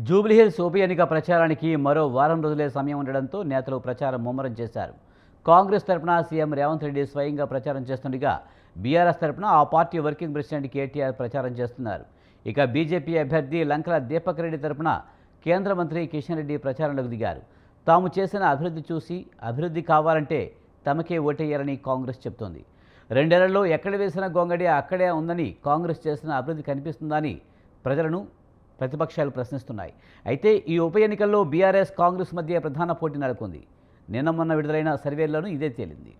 జూబ్లీహిల్స్ ఉప ఎన్నిక ప్రచారానికి మరో వారం రోజులే సమయం ఉండడంతో నేతలు ప్రచారం ముమ్మరం చేశారు. కాంగ్రెస్ తరపున సీఎం రేవంత్ రెడ్డి స్వయంగా ప్రచారం చేస్తుండగా బీఆర్ఎస్ తరపున ఆ పార్టీ వర్కింగ్ ప్రెసిడెంట్ కేటీఆర్ ప్రచారం చేస్తున్నారు. ఇక బీజేపీ అభ్యర్థి లంకల దీపక్ రెడ్డి తరపున కేంద్ర మంత్రి కిషన్ రెడ్డి ప్రచారంలోకి దిగారు. తాము చేసిన అభివృద్ధి చూసి అభివృద్ధి కావాలంటే తమకే ఓటేయాలని కాంగ్రెస్ చెబుతోంది. 2 ఏళ్లలో ఎక్కడ వేసిన గొంగడి అక్కడే ఉందని, కాంగ్రెస్ చేసిన అభివృద్ధి కనిపిస్తుందని ప్రజలను ప్రతిపక్షాలు ప్రశ్నిస్తున్నాయి. అయితే ఈ ఉప ఎన్నికల్లో బీఆర్ఎస్ కాంగ్రెస్ మధ్య ప్రధాన పోటీ నెలకొంది. నిన్న మొన్న విడుదలైన సర్వేల్లోనూ ఇదే తేలింది.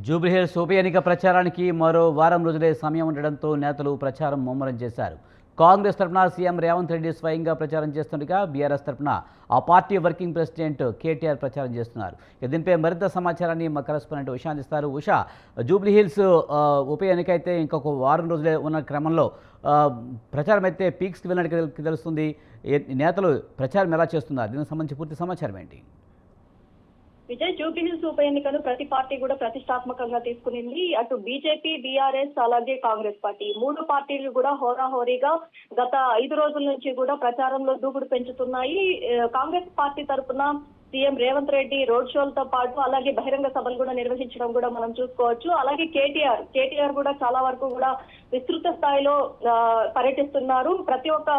జూబ్లీహిల్స్ ఉప ఎన్నిక ప్రచారానికి మరో వారం రోజులే సమయం ఉండడంతో నేతలు ప్రచారం ముమ్మరం చేశారు. కాంగ్రెస్ తరపున సీఎం రేవంత్ రెడ్డి స్వయంగా ప్రచారం చేస్తుండగా బీఆర్ఎస్ తరపున ఆ పార్టీ వర్కింగ్ ప్రెసిడెంట్ కేటీఆర్ ప్రచారం చేస్తున్నారు. దీనిపై మరింత సమాచారాన్ని మా కరెస్పాండెంట్ ఉషా అందిస్తారు. ఉషా, జూబ్లీహిల్స్ ఉప ఎన్నిక అయితే ఇంకొక వారం రోజులే ఉన్న క్రమంలో ప్రచారం అయితే పీక్స్కి వెళ్ళినట్టు తెలుస్తుంది. నేతలు ప్రచారం ఎలా చేస్తున్నారు? దీనికి సంబంధించి పూర్తి సమాచారం ఏంటి? విజయ్, జూబ్లీహిల్స్ ఉప ఎన్నికను ప్రతి పార్టీ కూడా ప్రతిష్టాత్మకంగా తీసుకునింది. అటు బీజేపీ, బీఆర్ఎస్ అలాగే కాంగ్రెస్ పార్టీ 3 పార్టీలు కూడా హోరాహోరీగా గత 5 రోజుల నుంచి కూడా ప్రచారంలో దూకుడు పెంచుతున్నాయి. కాంగ్రెస్ పార్టీ తరఫున సీఎం రేవంత్ రెడ్డి రోడ్ షోలతో పాటు అలాగే బహిరంగ సభలు కూడా నిర్వహించడం కూడా మనం చూసుకోవచ్చు. అలాగే కేటీఆర్ కూడా చాలా వరకు కూడా విస్తృత స్థాయిలో పర్యటిస్తున్నారు. ప్రతి ఒక్క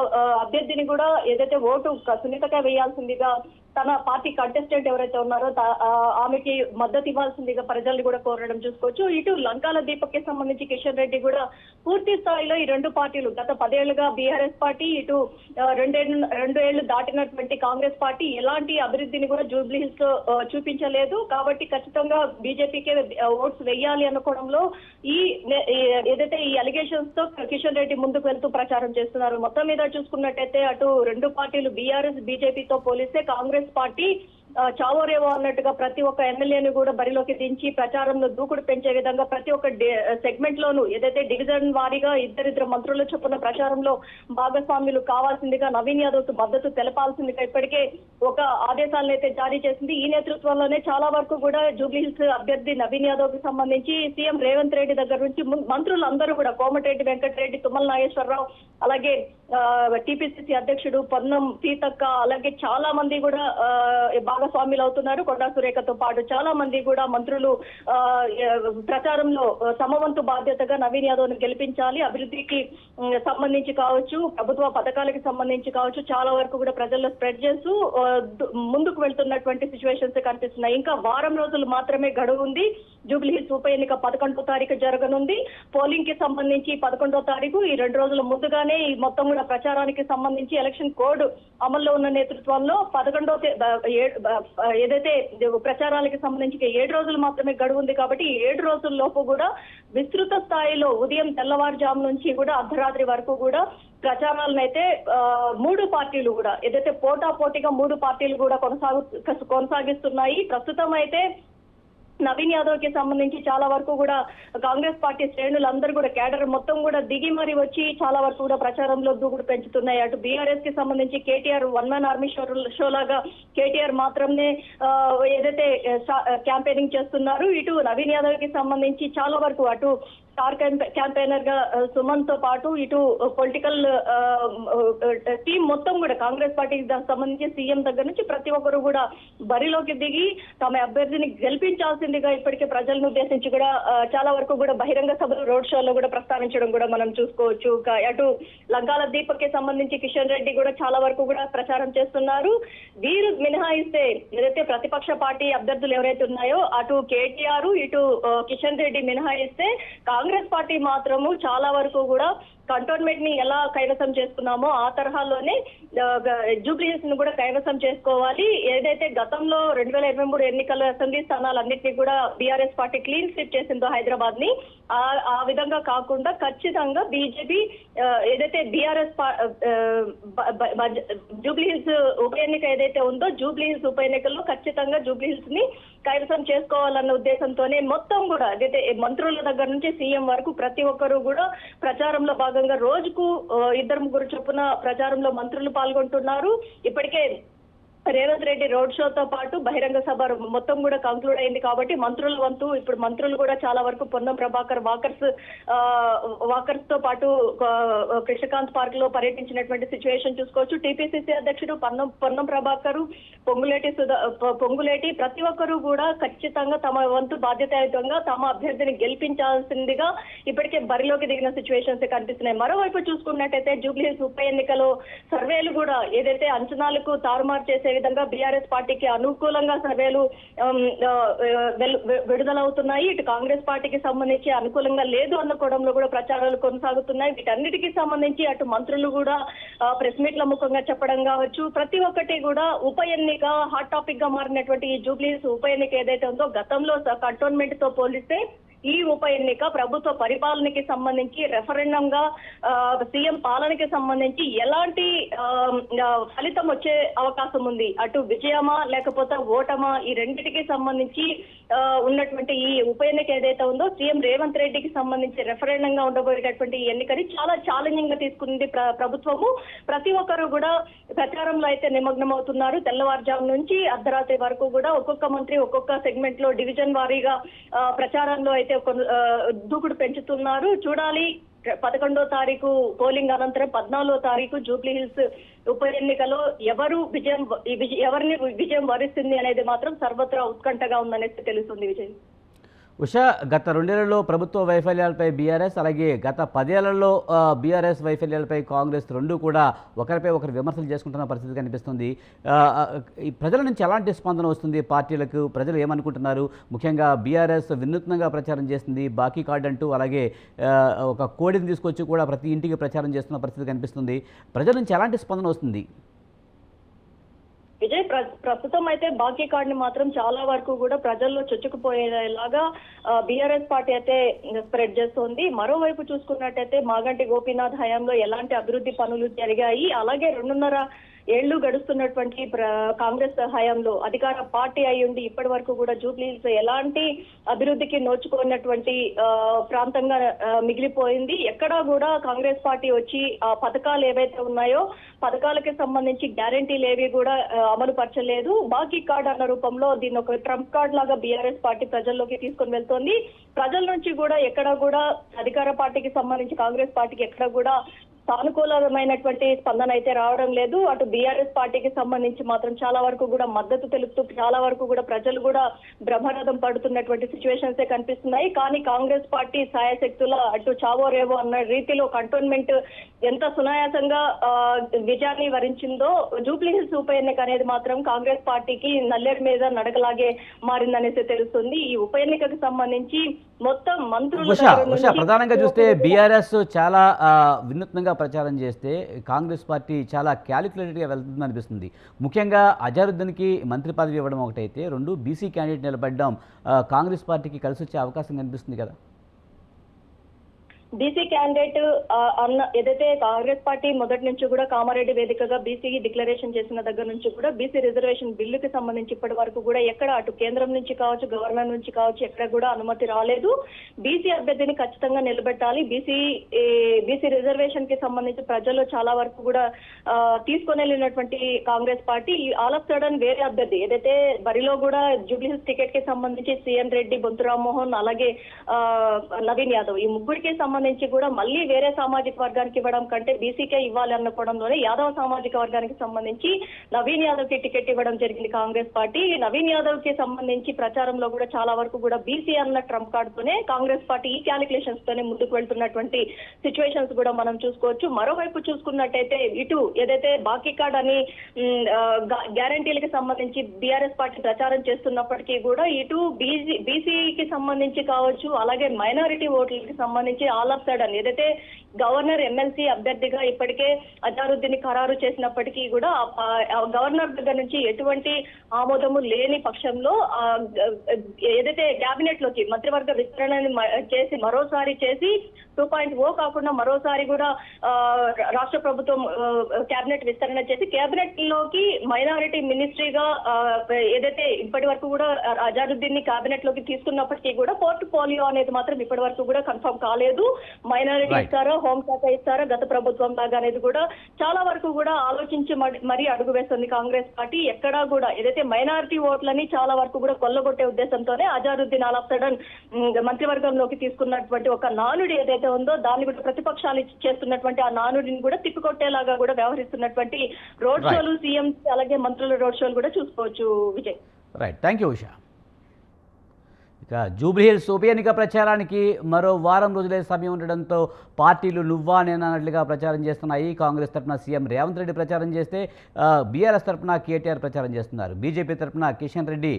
అభ్యర్థిని కూడా ఏదైతే ఓటు సున్నితగా వేయాల్సిందిగా తన పార్టీ కంటెస్టెంట్ ఎవరైతే ఉన్నారో ఆమెకి మద్దతు ఇవ్వాల్సిందిగా ప్రజల్ని కూడా కోరడం చూసుకోవచ్చు. ఇటు లంకాల దీపక్ కి సంబంధించి కిషన్ రెడ్డి కూడా పూర్తి స్థాయిలో ఈ 2 పార్టీలు గత 10 ఏళ్లుగా బీఆర్ఎస్ పార్టీ, ఇటు 2 ఏళ్లు దాటినటువంటి కాంగ్రెస్ పార్టీ ఎలాంటి అభివృద్ధిని కూడా జూబ్లీహిల్స్ లో చూపించలేదు. కాబట్టి ఖచ్చితంగా బీజేపీకే ఓట్స్ వెయ్యాలి అనుకోవడంలో ఏదైతే ఈ అలిగేషన్స్ తో కిషన్ రెడ్డి ముందుకు వెళ్తూ ప్రచారం చేస్తున్నారు. మొత్తం మీద చూసుకున్నట్టయితే అటు 2 పార్టీలు బీఆర్ఎస్, బీజేపీతో పోలిస్తే కాంగ్రెస్ పార్టీ చావోరేవో అన్నట్టుగా ప్రతి ఒక్క ఎమ్మెల్యేని కూడా బరిలోకి దించి ప్రచారంలో దూకుడు పెంచే విధంగా ప్రతి ఒక్క సెగ్మెంట్ లోను ఏదైతే డివిజన్ వారీగా ఇద్దరిద్దరు మంత్రుల చొప్పున ప్రచారంలో భాగస్వామ్యులు కావాల్సిందిగా నవీన్ యాదవ్ కు మద్దతు తెలపాల్సిందిగా ఇప్పటికే ఒక ఆదేశాలను అయితే జారీ చేసింది. ఈ నేతృత్వంలోనే చాలా వరకు కూడా జూబ్లీహిల్స్ అభ్యర్థి నవీన్ యాదవ్ కి సంబంధించి సీఎం రేవంత్ రెడ్డి దగ్గర నుంచి మంత్రులు అందరూ కూడా కోమటిరెడ్డి వెంకటరెడ్డి, తుమ్మల నాగేశ్వరరావు, అలాగే టీపీసీసీ అధ్యక్షుడు పొన్నం సీతక్క, అలాగే చాలా మంది కూడా భాగస్వామ్యులు అవుతున్నారు. కొండా సురేఖతో పాటు చాలా మంది కూడా మంత్రులు ప్రచారంలో సమవంతు బాధ్యతగా నవీన్ యాదవ్ ను గెలిపించాలి, అభివృద్ధికి సంబంధించి కావచ్చు, ప్రభుత్వ పథకాలకి సంబంధించి కావచ్చు, చాలా వరకు కూడా ప్రజల్లో స్ప్రెడ్ చేస్తూ ముందుకు వెళ్తున్నటువంటి సిచ్యువేషన్స్ కనిపిస్తున్నాయి. ఇంకా వారం రోజులు మాత్రమే గడువు ఉంది. జూబ్లీహిల్స్ ఉప ఎన్నిక 11వ తారీఖు జరగనుంది. పోలింగ్ కి సంబంధించి 11వ తారీఖు, ఈ 2 రోజుల ముందుగానే ఈ మొత్తం కూడా ప్రచారానికి సంబంధించి ఎలక్షన్ కోడ్ అమల్లో ఉన్న నేతృత్వంలో 11వ ఏదైతే ప్రచారాలకు సంబంధించి 7 రోజులు మాత్రమే గడువు ఉంది. కాబట్టి ఈ 7 రోజుల లోపు కూడా విస్తృత స్థాయిలో ఉదయం తెల్లవారుజాము నుంచి కూడా అర్ధరాత్రి వరకు కూడా ప్రచారాలను అయితే 3 పార్టీలు కూడా ఏదైతే పోటాపోటీగా 3 పార్టీలు కూడా కొనసాగిస్తున్నాయి. ప్రస్తుతం అయితే నవీన్ యాదవ్ కి సంబంధించి చాలా వరకు కూడా కాంగ్రెస్ పార్టీ శ్రేణులందరూ కూడా కేడర్ మొత్తం కూడా దిగి మరి వచ్చి చాలా వరకు కూడా ప్రచారంలో దూకుడు పెంచుతున్నాయి. అటు బీఆర్ఎస్ కి సంబంధించి కేటీఆర్ 1 మ్యాన్ ఆర్మీ షో లాగా కేటీఆర్ మాత్రమే ఏదైతే క్యాంపెయినింగ్ చేస్తున్నారు. ఇటు నవీన్ యాదవ్ కి సంబంధించి చాలా వరకు అటు స్టార్ క్యాంపెయినర్ గా సుమన్ తో పాటు ఇటు పొలిటికల్ టీం మొత్తం కూడా కాంగ్రెస్ పార్టీకి సంబంధించి సీఎం దగ్గర నుంచి ప్రతి ఒక్కరు కూడా బరిలోకి దిగి తమ అభ్యర్థిని గెలిపించాల్సిందిగా ఇప్పటికే ప్రజలను ఉద్దేశించి కూడా చాలా వరకు కూడా బహిరంగ సభలు, రోడ్ షోలో కూడా ప్రస్తావించడం కూడా మనం చూసుకోవచ్చు. అటు లంకాల దీపక్ కి సంబంధించి కిషన్ రెడ్డి కూడా చాలా వరకు కూడా ప్రచారం చేస్తున్నారు. వీరు మినహాయిస్తే ఏదైతే ప్రతిపక్ష పార్టీ అభ్యర్థులు ఎవరైతే ఉన్నాయో అటు కేటీఆర్, ఇటు కిషన్ రెడ్డి మినహాయిస్తే కాంగ్రెస్ పార్టీ మాత్రము చాలా వరకు కూడా కంటోన్మెంట్ ని ఎలా కైవసం చేసుకున్నామో ఆ తరహాలోనే జూబ్లీ హిల్స్ ను కూడా కైవసం చేసుకోవాలి. ఏదైతే గతంలో 2023 ఎన్నికల అసెంబ్లీ స్థానాలన్నింటినీ కూడా బీఆర్ఎస్ పార్టీ క్లీన్ స్వీప్ చేసిందో హైదరాబాద్ ని, ఆ విధంగా కాకుండా ఖచ్చితంగా బీజేపీ ఏదైతే బీఆర్ఎస్ జూబ్లీ హిల్స్ ఉప ఎన్నిక ఏదైతే ఉందో జూబ్లీ హిల్స్ ఉప ఎన్నికల్లో ఖచ్చితంగా జూబ్లీ హిల్స్ ని కైవసం చేసుకోవాలన్న ఉద్దేశంతోనే మొత్తం కూడా ఏదైతే మంత్రుల దగ్గర నుంచి సీఎం వరకు ప్రతి ఒక్కరూ కూడా ప్రచారంలో భాగంగా రోజుకు 2-3 చొప్పున ప్రచారంలో మంత్రులు పాల్గొంటున్నారు. ఇప్పటికే రేవంత్ రెడ్డి రోడ్ షోతో పాటు బహిరంగ సభ మొత్తం కూడా కంక్లూడ్ అయింది కాబట్టి మంత్రుల వంతు ఇప్పుడు మంత్రులు కూడా చాలా వరకు పొన్నం ప్రభాకర్ వాకర్స్ తో పాటు కృష్ణకాంత్ పార్క్ లో పర్యటించినటువంటి సిచ్యువేషన్ చూసుకోవచ్చు. టీపీసీసీ అధ్యక్షుడు పొన్నం ప్రభాకర్, పొంగులేటి ప్రతి ఒక్కరూ కూడా ఖచ్చితంగా తమ వంతు బాధ్యతాయుతంగా తమ అభ్యర్థిని గెలిపించాల్సిందిగా ఇప్పటికే బరిలోకి దిగిన సిచ్యువేషన్స్ కనిపిస్తున్నాయి. మరోవైపు చూసుకున్నట్టయితే జూబ్లీ హిల్స్ ఉప ఎన్నికలో సర్వేలు కూడా ఏదైతే అంచనాలకు తారుమారు చేసే విధంగా బీఆర్ఎస్ పార్టీకి అనుకూలంగా సర్వేలు విడుదలవుతున్నాయి. ఇటు కాంగ్రెస్ పార్టీకి సంబంధించి అనుకూలంగా లేదు అనుకోవడంలో కూడా ప్రచారాలు కొనసాగుతున్నాయి. వీటన్నిటికీ సంబంధించి అటు మంత్రులు కూడా ప్రెస్ మీట్ల ముఖంగా చెప్పడం కావచ్చు, ప్రతి ఒక్కటి కూడా ఉప ఎన్నిక హాట్ టాపిక్ గా మారినటువంటి ఈ జూబ్లీ హిల్స్ ఉప ఎన్నిక ఏదైతే ఉందో గతంలో కంటోన్మెంట్ తో పోలిస్తే ఈ ఉప ఎన్నిక ప్రభుత్వ పరిపాలనకి సంబంధించి రెఫరెండం గా సీఎం పాలనకి సంబంధించి ఎలాంటి ఫలితం వచ్చే అవకాశం ఉంది, అటు విజయమా లేకపోతే ఓటమా, ఈ రెండింటికి సంబంధించి ఉన్నటువంటి ఈ ఉప ఎన్నిక ఏదైతే ఉందో సీఎం రేవంత్ రెడ్డికి సంబంధించి రెఫరెండం గా ఉండబోయేటటువంటి ఈ ఎన్నికని చాలా ఛాలెంజింగ్ గా తీసుకుంది ప్రభుత్వము. ప్రతి ఒక్కరు కూడా ప్రచారంలో అయితే నిమగ్నం అవుతున్నారు. తెల్లవారుజాము నుంచి అర్ధరాత్రి వరకు కూడా ఒక్కొక్క మంత్రి ఒక్కొక్క సెగ్మెంట్ లో డివిజన్ వారీగా ప్రచారంలో అయితే దూకుడు పెంచుతున్నారు. చూడాలి 11వ తారీఖు పోలింగ్ అనంతరం 14వ తారీఖు జూబ్లీ హిల్స్ ఉప ఎన్నికలో ఎవరిని విజయం వరిస్తుంది అనేది మాత్రం సర్వత్రా ఉత్కంఠగా ఉందనేసి తెలుస్తుంది. విజయ్, ఉషా, గత 2 ఏళ్లలో ప్రభుత్వ వైఫల్యాలపై బీఆర్ఎస్, అలాగే గత 10 ఏళ్లలో బీఆర్ఎస్ వైఫల్యాలపై కాంగ్రెస్ రెండు కూడా ఒకరిపై ఒకరు విమర్శలు చేసుకుంటున్న పరిస్థితి కనిపిస్తుంది. ఈ ప్రజల నుంచి ఎలాంటి స్పందన వస్తుంది పార్టీలకు? ప్రజలు ఏమనుకుంటున్నారు? ముఖ్యంగా బీఆర్ఎస్ వినూత్నంగా ప్రచారం చేస్తుంది, బాకీ కార్డు అంటూ, అలాగే ఒక కోడిని తీసుకొచ్చి కూడా ప్రతి ఇంటికి ప్రచారం చేస్తున్న పరిస్థితి కనిపిస్తుంది. ప్రజల నుంచి ఎలాంటి స్పందన వస్తుంది? విజయ్, ప్రస్తుతం అయితే బాకీ కార్డుని మాత్రం చాలా వరకు కూడా ప్రజల్లో చొచ్చుకుపోయేలాగా బీఆర్ఎస్ పార్టీ అయితే స్ప్రెడ్ చేస్తోంది. మరోవైపు చూసుకున్నట్టయితే మాగంటి గోపీనాథ్ హయాంలో ఎలాంటి అభివృద్ధి పనులు జరిగాయి, అలాగే 2.5 ఏళ్లు గడుస్తున్నటువంటి కాంగ్రెస్ హయాంలో అధికార పార్టీ అయ్యుండి ఇప్పటి వరకు కూడా జూబ్లీ హిల్స్ ఎలాంటి అభివృద్ధికి నోచుకున్నటువంటి ప్రాంతంగా మిగిలిపోయింది. ఎక్కడా కూడా కాంగ్రెస్ పార్టీ వచ్చి ఆ పథకాలు ఏవైతే ఉన్నాయో పథకాలకి సంబంధించి గ్యారంటీలు ఏవి కూడా అమలు పరచలేదు. బాకీ కార్డ్ అన్న రూపంలో దీన్ని ఒక ట్రంప్ కార్డ్ లాగా బీఆర్ఎస్ పార్టీ ప్రజల్లోకి తీసుకొని వెళ్తోంది. ప్రజల నుంచి కూడా ఎక్కడా కూడా అధికార పార్టీకి సంబంధించి కాంగ్రెస్ పార్టీకి ఎక్కడ కూడా సానుకూలమైనటువంటి స్పందన అయితే రావడం లేదు. అటు బీఆర్ఎస్ పార్టీకి సంబంధించి మాత్రం చాలా వరకు కూడా మద్దతు తెలుపుతూ చాలా వరకు కూడా ప్రజలు కూడా బ్రహ్మరథం పడుతున్నటువంటి సిచ్యువేషన్స్ కనిపిస్తున్నాయి. కానీ కాంగ్రెస్ పార్టీ సాయశక్తుల అటు చావో రేవో అన్న రీతిలో కంటోన్మెంట్ ఎంత సునాయాసంగా విజయాన్ని వరించిందో జూబ్లీ హిల్స్ ఉప ఎన్నిక అనేది మాత్రం కాంగ్రెస్ పార్టీకి నల్లేరు మీద నడకలాగే మారిందనేసి తెలుస్తుంది. ఈ ఉప ఎన్నికకు సంబంధించి మొత్తం మంత్రులు ప్రధానంగా చూస్తే బీఆర్ఎస్ చాలా వినూత్నంగా ప్రచారం చేస్తే కాంగ్రెస్ పార్టీ చాలా క్యాలిక్యులేటెడ్గా వెళ్తుందని అనిపిస్తుంది. ముఖ్యంగా అజారుద్దీన్కి మంత్రి పదవి ఇవ్వడం ఒకటైతే, 2 బీసీ క్యాండిడేట్ నిలబడడం కాంగ్రెస్ పార్టీకి కలిసి వచ్చే అవకాశం కనిపిస్తుంది కదా. బీసీ క్యాండిడేట్ అన్న ఏదైతే కాంగ్రెస్ పార్టీ మొదటి నుంచి కూడా కామారెడ్డి వేదికగా బీసీ డిక్లరేషన్ చేసిన దగ్గర నుంచి కూడా బీసీ రిజర్వేషన్ బిల్లుకి సంబంధించి ఇప్పటి వరకు కూడా ఎక్కడ అటు కేంద్రం నుంచి కావచ్చు, గవర్నర్ నుంచి కావచ్చు, ఎక్కడ కూడా అనుమతి రాలేదు. బీసీ అభ్యర్థిని ఖచ్చితంగా నిలబెట్టాలి. బీసీ రిజర్వేషన్ కి సంబంధించి ప్రజల్లో చాలా వరకు కూడా తీసుకొని వెళ్ళినటువంటి Congress party all of sudden వేరే అభ్యర్థి ఏదైతే బరిలో కూడా జూబ్లీ హిల్స్ టికెట్ కి సంబంధించి సీఎన్ రెడ్డి, బొంతు రామ్మోహన్, అలాగే నవీన్ యాదవ్, ఈ ముగ్గురికి సంబంధించి కూడా మళ్ళీ వేరే సామాజిక వర్గానికి ఇవ్వడం కంటే బీసీకే ఇవ్వాలి అనుకోవడంలోనే యాదవ్ సామాజిక వర్గానికి సంబంధించి నవీన్ యాదవ్ కి టికెట్ ఇవ్వడం జరిగింది కాంగ్రెస్ పార్టీ. నవీన్ యాదవ్ కి సంబంధించి ప్రచారంలో కూడా చాలా వరకు కూడా బీసీ అన్న ట్రంప్ కార్డుతోనే కాంగ్రెస్ పార్టీ ఈ క్యాలిక్యులేషన్స్ తోనే ముందుకు వెళ్తున్నటువంటి సిచ్యువేషన్స్ కూడా మనం చూసుకోవచ్చు. మరోవైపు చూసుకున్నట్టయితే ఇటు ఏదైతే బాకీ కార్డ్ అని గ్యారంటీలకు సంబంధించి బీఆర్ఎస్ పార్టీ ప్రచారం చేస్తున్నప్పటికీ కూడా ఇటు బీసీకి సంబంధించి కావచ్చు, అలాగే మైనారిటీ ఓట్లకి సంబంధించి ఆల్ ఆఫ్ సడన్ ఏదైతే గవర్నర్ ఎమ్మెల్సీ అభ్యర్థిగా ఇప్పటికే అజారుద్దీన్ ఖరారు చేసినప్పటికీ కూడా గవర్నర్ దగ్గర నుంచి ఎటువంటి ఆమోదము లేని పక్షంలో ఏదైతే కేబినెట్ లోకి మంత్రివర్గ విస్తరణని చేసి మరోసారి చేసి 2.0 కాకుండా మరోసారి కూడా రాష్ట్ర ప్రభుత్వం కేబినెట్ విస్తరణ చేసి కేబినెట్ లోకి మైనారిటీ మినిస్ట్రీగా ఏదైతే ఇప్పటి వరకు కూడా అజారుద్దీన్ ని కేబినెట్ లోకి తీసుకున్నప్పటికీ కూడా పోర్ట్ఫోలియో అనేది మాత్రం ఇప్పటి వరకు కూడా కన్ఫర్మ్ కాలేదు. మైనారిటీ ఇస్తారా, హోంశాఖ ఇస్తారా గత ప్రభుత్వం లాగా అనేది కూడా చాలా వరకు కూడా ఆలోచించి మరీ అడుగు వేస్తుంది కాంగ్రెస్ పార్టీ. ఎక్కడా కూడా ఏదైతే మైనారిటీ ఓట్లని చాలా వరకు కూడా కొల్లగొట్టే ఉద్దేశంతోనే అజారుద్దీన్ ఆల్ ఆఫ్ సడన్ మంత్రివర్గంలోకి తీసుకున్నటువంటి ఒక నానుడి ఏదైతే ఉందో దాన్ని కూడా ప్రతిపక్షాలు చేస్తున్నటువంటి ఆ నానుడిని కూడా తిప్పికొట్టేలాగా కూడా వ్యవహరిస్తున్నటువంటి రోడ్ షోలు సీఎం అలాగే మంత్రుల రోడ్ షోలు కూడా చూసుకోవచ్చు Vijay. Right, thank you Usha. ఇక జూబ్లీహిల్స్ ఉప ఎన్నిక ప్రచారానికి మరో వారం రోజులే సమయం ఉండడంతో పార్టీలు నువ్వా నేనన్నట్లుగా ప్రచారం చేస్తున్నాయి. కాంగ్రెస్ తరఫున సీఎం రేవంత్ రెడ్డి ప్రచారం చేస్తే బీఆర్ఎస్ తరఫున కేటీఆర్ ప్రచారం చేస్తున్నారు. బీజేపీ తరఫున కిషన్ రెడ్డి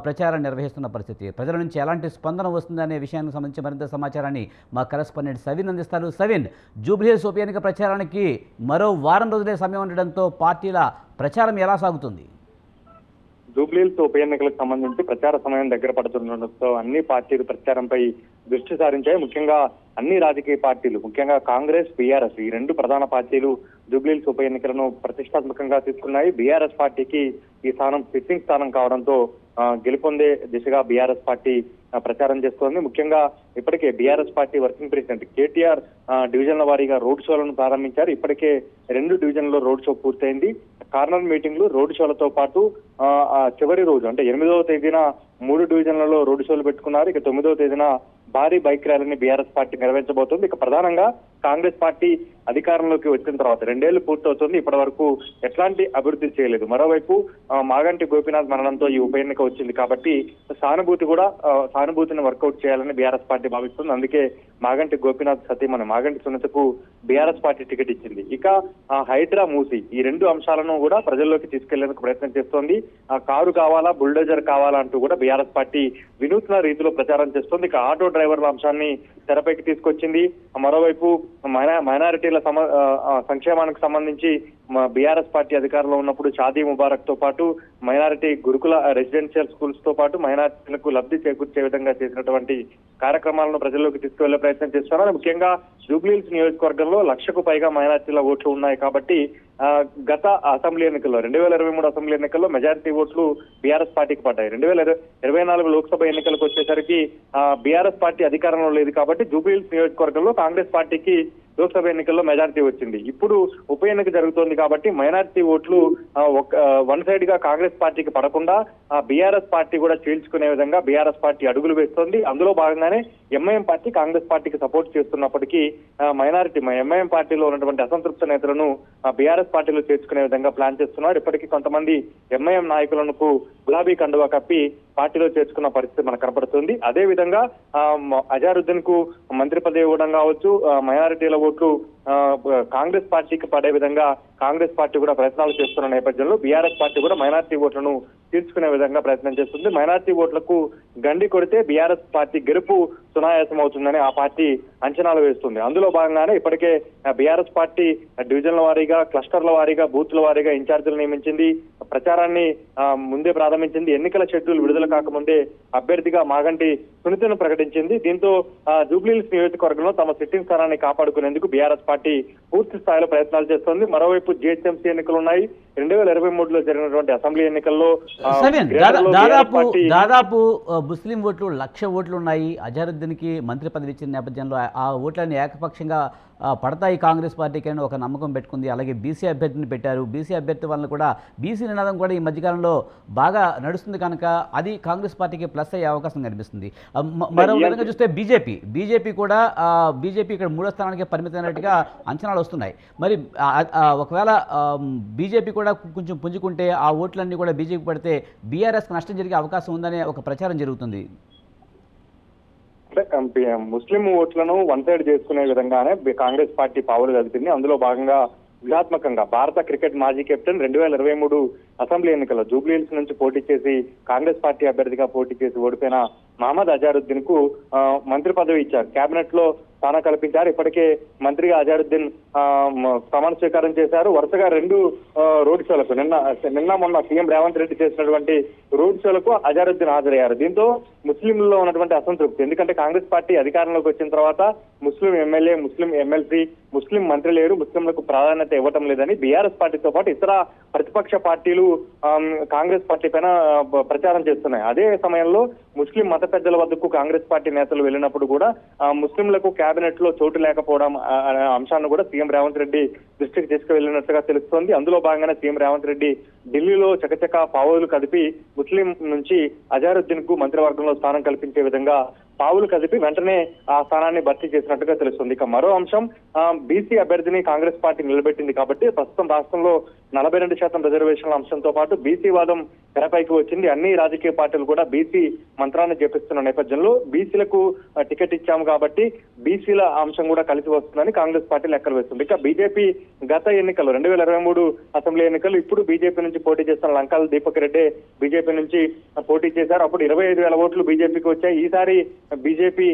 ప్రచారం నిర్వహిస్తున్న పరిస్థితి. ప్రజల నుంచి ఎలాంటి స్పందన వస్తుందనే విషయానికి సంబంధించి మరింత సమాచారాన్ని మా కరెస్పాండెంట్ సవిన్ అందిస్తారు. సవిన్, జూబ్లీహిల్స్ ఉప ఎన్నిక ప్రచారానికి మరో వారం రోజులే సమయం ఉండడంతో పార్టీల ప్రచారం ఎలా సాగుతుంది? జూబ్లీహిల్స్ ఉప ఎన్నికలకు సంబంధించి ప్రచార సమయం దగ్గర పడుతుండటంతో అన్ని పార్టీలు ప్రచారంపై దృష్టి సారించాయి. ముఖ్యంగా అన్ని రాజకీయ పార్టీలు, ముఖ్యంగా కాంగ్రెస్, బీఆర్ఎస్ ఈ రెండు ప్రధాన పార్టీలు జూబ్లీహిల్స్ ఉప ఎన్నికలను ప్రతిష్టాత్మకంగా తీసుకున్నాయి. బీఆర్ఎస్ పార్టీకి ఈ స్థానం సిట్టింగ్ స్థానం కావడంతో గెలుపొందే దిశగా బీఆర్ఎస్ పార్టీ ప్రచారం చేస్తోంది. ముఖ్యంగా ఇప్పటికే BRS party working president KTR డివిజన్ల వారీగా రోడ్ షోలను ప్రారంభించారు. ఇప్పటికే 2 డివిజన్లలో రోడ్ షో పూర్తయింది. కార్నర్ మీటింగ్లు, రోడ్ షోలతో పాటు చివరి రోజు అంటే 8వ తేదీన 3 డివిజన్లలో రోడ్ షోలు పెట్టుకున్నారు. ఇక 9వ తేదీన భారీ బైక్ ర్యాలీని బీఆర్ఎస్ పార్టీ నిర్వహించబోతోంది. ఇక ప్రధానంగా కాంగ్రెస్ పార్టీ అధికారంలోకి వచ్చిన తర్వాత 2 ఏళ్లు పూర్తవుతుంది. ఇప్పటి వరకు ఎట్లాంటి అభివృద్ధి చేయలేదు. మరోవైపు మాగంటి గోపీనాథ్ మరణంతో ఈ ఉప ఎన్నిక వచ్చింది కాబట్టి సానుభూతిని వర్కౌట్ చేయాలని బీఆర్ఎస్ పార్టీ భావిస్తుంది. అందుకే మాగంటి గోపీనాథ్ సతీమణి మాగంటి సునీతకు బీఆర్ఎస్ పార్టీ టికెట్ ఇచ్చింది. ఇక హైడ్రా మూసి ఈ 2 అంశాలను కూడా ప్రజల్లోకి తీసుకెళ్లేందుకు ప్రయత్నం చేస్తోంది. కారు కావాలా, బుల్డోజర్ కావాలా అంటూ కూడా బీఆర్ఎస్ పార్టీ వినూత్న రీతిలో ప్రచారం చేస్తోంది. ఇక ఆటో డ్రైవర్ల అంశాన్ని తెరపైకి తీసుకొచ్చింది. మరోవైపు మైనారిటీల సంక్షేమానికి సంబంధించి బీఆర్ఎస్ పార్టీ అధికారంలో ఉన్నప్పుడు షాదీ ముబారక్ తో పాటు మైనారిటీ గురుకుల రెసిడెన్షియల్ స్కూల్స్ తో పాటు మైనారిటీలకు లబ్ధి చేకూర్చే విధంగా చేసినటువంటి కార్యక్రమాలను ప్రజల్లోకి తీసుకువెళ్లే ప్రయత్నం చేస్తున్నారు. ముఖ్యంగా జూబ్లీహిల్స్ నియోజకవర్గంలో 1,00,000కు పైగా మైనారిటీల ఓట్లు ఉన్నాయి కాబట్టి గత అసెంబ్లీ ఎన్నికల్లో 2023 అసెంబ్లీ ఎన్నికల్లో మెజారిటీ ఓట్లు బీఆర్ఎస్ పార్టీకి పడ్డాయి. 2024 లోక్సభ ఎన్నికలకు వచ్చేసరికి బీఆర్ఎస్ పార్టీ అధికారంలో లేదు కాబట్టి జూబ్లీహిల్స్ నియోజకవర్గంలో కాంగ్రెస్ పార్టీకి లోక్సభ ఎన్నికల్లో మెజారిటీ వచ్చింది. ఇప్పుడు ఉప ఎన్నిక జరుగుతోంది కాబట్టి మైనారిటీ ఓట్లు వన్ సైడ్ గా కాంగ్రెస్ పార్టీకి పడకుండా బీఆర్ఎస్ పార్టీ కూడా చీల్చుకునే విధంగా బీఆర్ఎస్ పార్టీ అడుగులు వేస్తోంది. అందులో భాగంగానే ఎంఐఎం పార్టీ కాంగ్రెస్ పార్టీకి సపోర్ట్ చేస్తున్నప్పటికీ ఎంఐఎం పార్టీలో ఉన్నటువంటి అసంతృప్త నేతలను బీఆర్ఎస్ పార్టీలో చేర్చుకునే విధంగా ప్లాన్ చేస్తున్నారు. ఇప్పటికీ కొంతమంది ఎంఐఎం నాయకులకు గులాబీ కండువా కప్పి పార్టీలో చేర్చుకున్న పరిస్థితి మనకు కనపడుతుంది. అదే విధంగా అజారుద్దీన్ కు మంత్రి పదవి ఇవ్వడం కావచ్చు, మైనారిటీల ఓట్లు కాంగ్రెస్ పార్టీకి పడే విధంగా కాంగ్రెస్ పార్టీ కూడా ప్రయత్నాలు చేస్తున్న నేపథ్యంలో బీఆర్ఎస్ పార్టీ కూడా మైనారిటీ ఓట్లను తీర్చుకునే విధంగా ప్రయత్నం చేస్తుంది. మైనారిటీ ఓట్లకు గండి కొడితే బీఆర్ఎస్ పార్టీ గెలుపు సునాయాసం అవుతుందని ఆ పార్టీ అంచనాలు వేస్తుంది. అందులో భాగంగానే ఇప్పటికే బీఆర్ఎస్ పార్టీ డివిజన్ల వారీగా, క్లస్టర్ల వారీగా, బూత్ల వారీగా ఇన్ఛార్జీలు నియమించింది. ప్రచారాన్ని ముందే ప్రారంభించింది. ఎన్నికల షెడ్యూల్ విడుదల కాకముందే అభ్యర్థిగా మాగంటి సునీతను ప్రకటించింది. దీంతో జూబ్లీహిల్స్ నియోజకవర్గంలో తమ సిట్టింగ్ స్థానాన్ని కాపాడుకునేందుకు బీఆర్ఎస్ పార్టీ పూర్తి స్థాయిలో ప్రయత్నాలు చేస్తోంది. మరోవైపు జిహెచ్ఎంసీ ఎన్నికలు ఉన్నాయి. 2023లో జరిగినటువంటి అసెంబ్లీ ఎన్నికల్లో దాదాపు ముస్లిం ఓట్లు 1,00,000 ఓట్లు ఉన్నాయి. అజారుద్దీన్కి మంత్రి పదవి ఇచ్చిన నేపథ్యంలో ఆ ఓట్లని ఏకపక్షంగా పడతాయి కాంగ్రెస్ పార్టీకి అని ఒక నమ్మకం పెట్టుకుంది. అలాగే బీసీ అభ్యర్థిని పెట్టారు. బీసీ అభ్యర్థి వలన కూడా బీసీ నినాదం కూడా ఈ మధ్యకాలంలో బాగా నడుస్తుంది కనుక అది కాంగ్రెస్ పార్టీకి ప్లస్ అయ్యే అవకాశం కనిపిస్తుంది. మరో విధంగా చూస్తే బీజేపీ కూడా బీజేపీ ఇక్కడ 3వ స్థానానికి పరిమితమైనట్టుగా అంచనాలు వస్తున్నాయి. మరి ఒకవేళ బీజేపీ కూడా కొంచెం పుంజుకుంటే ఆ ఓట్లన్నీ కూడా బీజేపీ పడితే బీఆర్ఎస్కి నష్టం జరిగే అవకాశం ఉందనే ఒక ప్రచారం జరుగుతుంది. ముస్లిం ఓట్లను వన్ సైడ్ చేసుకునే విధంగానే కాంగ్రెస్ పార్టీ పావులు కదిపింది. అందులో భాగంగా వ్యూహాత్మకంగా భారత క్రికెట్ మాజీ కెప్టెన్ 2023 అసెంబ్లీ ఎన్నికల్లో జూబ్లీహిల్స్ నుంచి పోటీ చేసి కాంగ్రెస్ పార్టీ అభ్యర్థిగా పోటీ చేసి ఓడిపోయిన మహమ్మద్ అజారుద్దీన్ కు మంత్రి పదవి ఇచ్చారు. కేబినెట్ లో స్థానం కల్పించారు. ఇప్పటికే మంత్రిగా అజారుద్దీన్ ప్రమాణ స్వీకారం చేశారు. వరుసగా 2 రోడ్ షోలకు నిన్న మొన్న సీఎం రేవంత్ రెడ్డి చేసినటువంటి రోడ్ షోలకు అజారుద్దీన్ హాజరయ్యారు. దీంతో ముస్లింలలో ఉన్నటువంటి అసంతృప్తి, ఎందుకంటే కాంగ్రెస్ పార్టీ అధికారంలోకి వచ్చిన తర్వాత ముస్లిం ఎమ్మెల్యే, ముస్లిం ఎమ్మెల్సీ, ముస్లిం మంత్రి లేరు, ముస్లింలకు ప్రాధాన్యత ఇవ్వటం లేదని బీఆర్ఎస్ పార్టీతో పాటు ఇతర ప్రతిపక్ష పార్టీలు కాంగ్రెస్ పార్టీ పైన ప్రచారం చేస్తున్నాయి. అదే సమయంలో ముస్లిం మత పెద్దల వద్దకు కాంగ్రెస్ పార్టీ నేతలు వెళ్ళినప్పుడు కూడా ముస్లింలకు కేబినెట్ లో చోటు లేకపోవడం అనే అంశాన్ని కూడా సీఎం రేవంత్ రెడ్డి దృష్టికి తీసుకువెళ్లినట్టుగా తెలుస్తోంది. అందులో భాగంగానే సీఎం రేవంత్ రెడ్డి ఢిల్లీలో చకచక పావులు కదిపి ముస్లిం నుంచి అజారుద్దీన్ కు మంత్రివర్గంలో స్థానం కల్పించే విధంగా పావులు కదిపి వెంటనే ఆ స్థానాన్ని భర్తీ చేసినట్టుగా తెలుస్తుంది. ఇక మరో అంశం, బీసీ అభ్యర్థిని కాంగ్రెస్ పార్టీ నిలబెట్టింది కాబట్టి ప్రస్తుతం రాష్ట్రంలో 42% రిజర్వేషన్ల అంశంతో పాటు బీసీ వాదం తెరపైకి వచ్చింది. అన్ని రాజకీయ పార్టీలు కూడా బీసీ మంత్రాన్ని జపిస్తున్న నేపథ్యంలో బీసీలకు టికెట్ ఇచ్చాము కాబట్టి బీసీల అంశం కూడా కలిసి వస్తుందని కాంగ్రెస్ పార్టీ లెక్కలు వేస్తుంది. ఇక బీజేపీ గత ఎన్నికలు 2023 అసెంబ్లీ ఎన్నికలు ఇప్పుడు బీజేపీ నుంచి పోటీ చేస్తున్న లంకాల దీపక్ రెడ్డి బీజేపీ నుంచి పోటీ చేశారు. అప్పుడు 25,000 ఓట్లు బీజేపీకి వచ్చాయి. ఈసారి బీజేపీ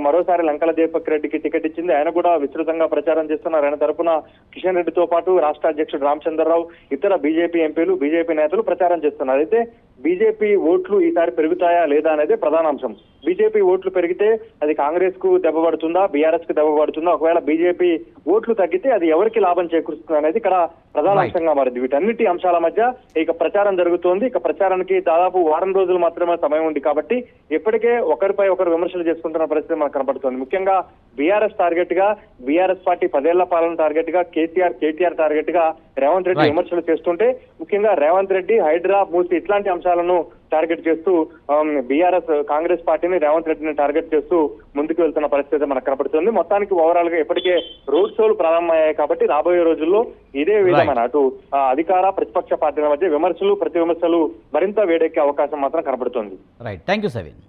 మరోసారి లంకల దీపక్ రెడ్డికి టికెట్ ఇచ్చింది. ఆయన కూడా విస్తృతంగా ప్రచారం చేస్తున్నారు. ఆయన తరపున కిషన్ రెడ్డితో పాటు రాష్ట్ర అధ్యక్షుడు రామచంద్రరావు, ఇతర బీజేపీ ఎంపీలు, బీజేపీ నేతలు ప్రచారం చేస్తున్నారు. అయితే బీజేపీ ఓట్లు ఈసారి పెరుగుతాయా లేదా అనేది ప్రధాన అంశం. బీజేపీ ఓట్లు పెరిగితే అది కాంగ్రెస్ కు దెబ్బ పడుతుందా, బీఆర్ఎస్ కు దెబ్బ పడుతుందా, ఒకవేళ బీజేపీ ఓట్లు తగ్గితే అది ఎవరికి లాభం చేకూరుస్తుంది అనేది ఇక్కడ ప్రధాన అంశంగా మారింది. వీటన్నిటి అంశాల మధ్య ఇక ప్రచారం జరుగుతోంది. ఇక ప్రచారానికి దాదాపు వారం రోజులు మాత్రమే సమయం ఉంది కాబట్టి ఇప్పటికే ఒకరిపై ఒకరు విమర్శలు చేసుకుంటున్న పరిస్థితి మనకు కనబడుతోంది. ముఖ్యంగా బీఆర్ఎస్ టార్గెట్ గా, బీఆర్ఎస్ పార్టీ 10 ఏళ్ల పాలన టార్గెట్ గా, కేటీఆర్ టార్గెట్ గా రేవంత్ రెడ్డి విమర్శలు చేస్తుంటే ముఖ్యంగా రేవంత్ రెడ్డి హైడ్రా, మూసి ఇట్లాంటి అంశాలను టార్గెట్ చేస్తూ బీఆర్ఎస్ కాంగ్రెస్ పార్టీని, రేవంత్ రెడ్డిని టార్గెట్ చేస్తూ ముందుకు వెళ్తున్న పరిస్థితి మనకు కనబడుతుంది. మొత్తానికి ఓవరాల్ గా ఇప్పటికే రోడ్ షోలు ప్రారంభమయ్యాయి కాబట్టి రాబోయే రోజుల్లో ఇదే విధమైన అటు అధికార ప్రతిపక్ష పార్టీల మధ్య విమర్శలు, ప్రతి విమర్శలు మరింత వేడెక్కే అవకాశం మాత్రం కనబడుతోంది. Right, thank you Saveen.